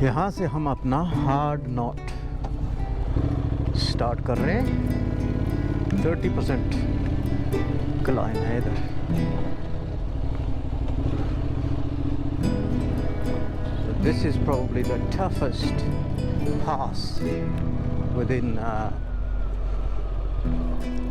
यहाँ से हम अपना हार्ड नॉट स्टार्ट कर रहे हैं। 30% क्लाइम है इधर। This is probably the toughest pass within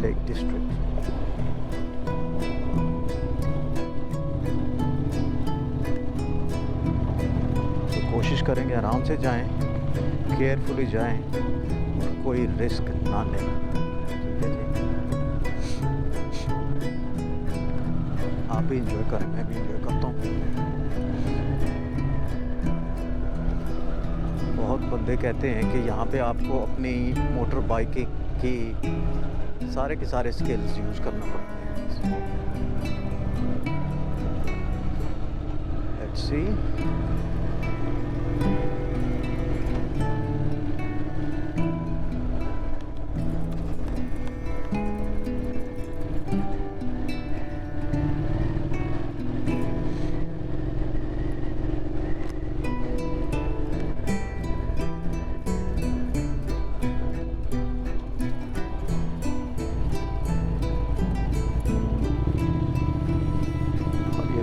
Lake District. तो कोशिश करेंगे आराम से जाएं, केयरफुली जाएं, कोई रिस्क ना लें। आप भी इंजॉय करें, मैं भी इंजॉय करता हूँ। बहुत बंदे कहते हैं कि यहाँ पे आपको अपनी मोटर बाइकिंग की सारे के सारे स्किल्स यूज़ करना पड़ता है। Let's see.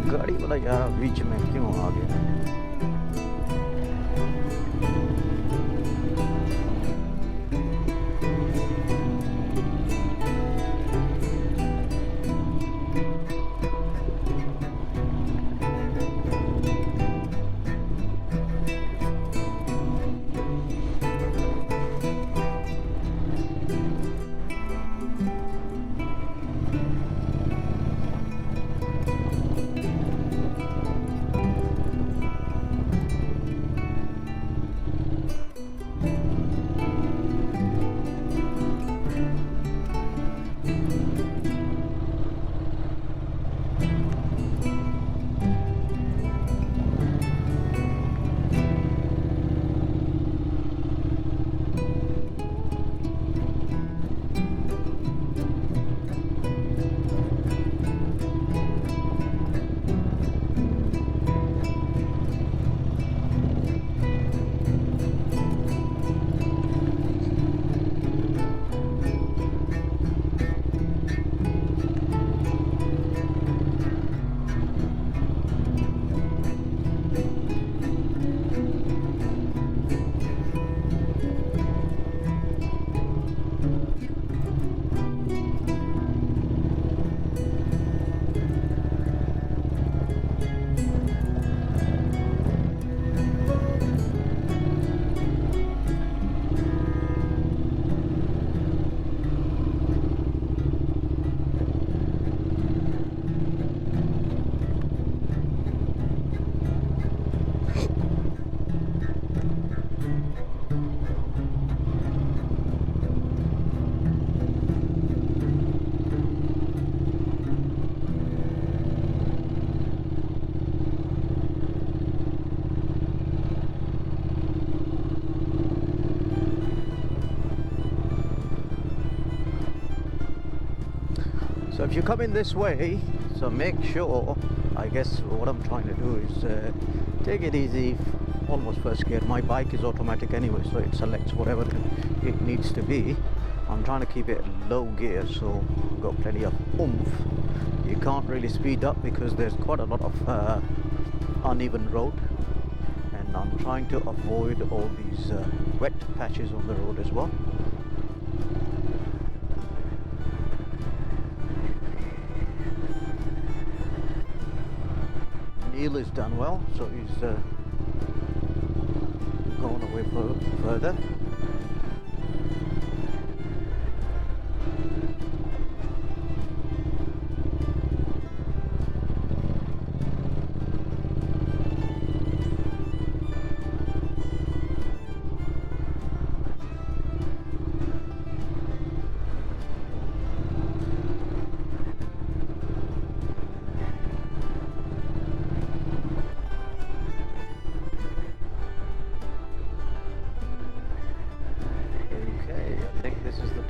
गाड़ी वाला यार बीच में क्यों आ गया? So if you come in this way, so make sure, I guess what I'm trying to do is take it easy, almost first gear. My bike is automatic anyway, so it selects whatever it needs to be. I'm trying to keep it low gear, so I've got plenty of oomph. You can't really speed up because there's quite a lot of uneven road, and I'm trying to avoid all these wet patches on the road as well. Neil has done well, so he's gone away further.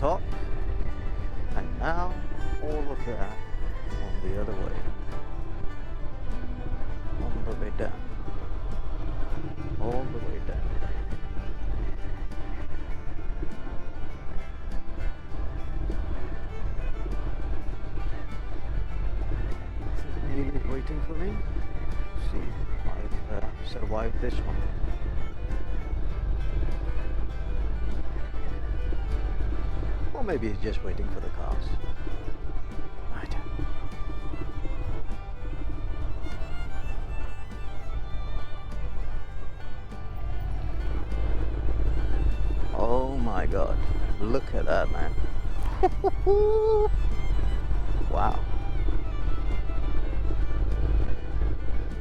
Top, and now all of that on the other way, on the way down. all the way down. Neil is waiting for me. See, I've survived this one. Or maybe he's just waiting for the cars. Right. Oh my God, look at that, man. Wow.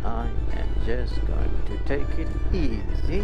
I am just going to take it easy.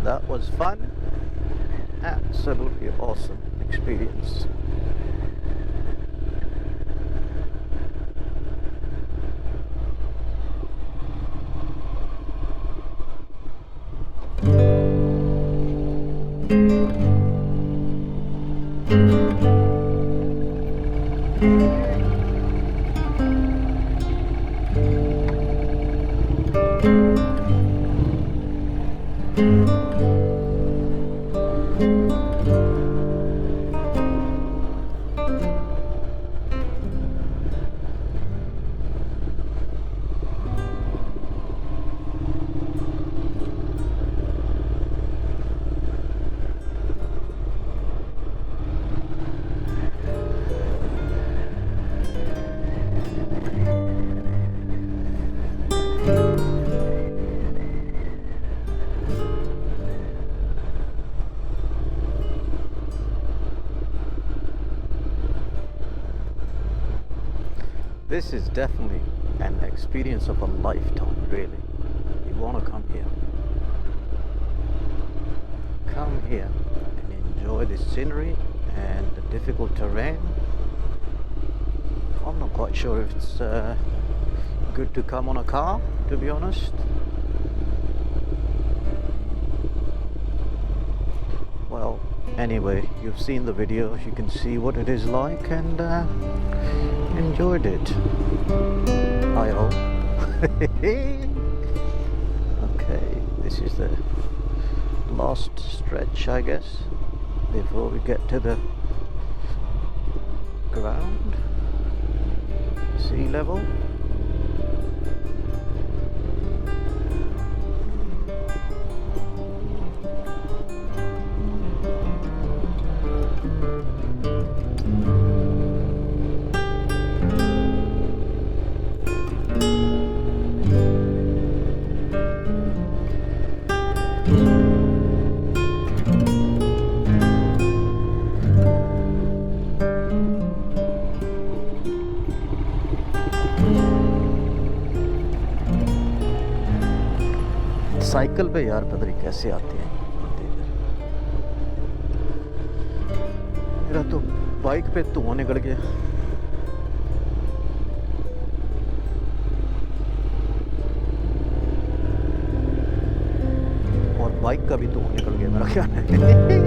That was fun. Absolutely awesome experience. This is definitely an experience of a lifetime, really. You want to come here. Come here and enjoy the scenery and the difficult terrain. I'm not quite sure if it's good to come on a car, to be honest. Well, anyway, you've seen the video, you can see what it is like, and enjoyed it, I hope. Okay, this is the last stretch, I guess, before we get to the ground, sea level. Cycle पे यार पता नहीं कैसे आते हैं मेरा तो bike पे धुआं निकल गया और बाइक का भी धुआं निकल गया मेरा ख्याल है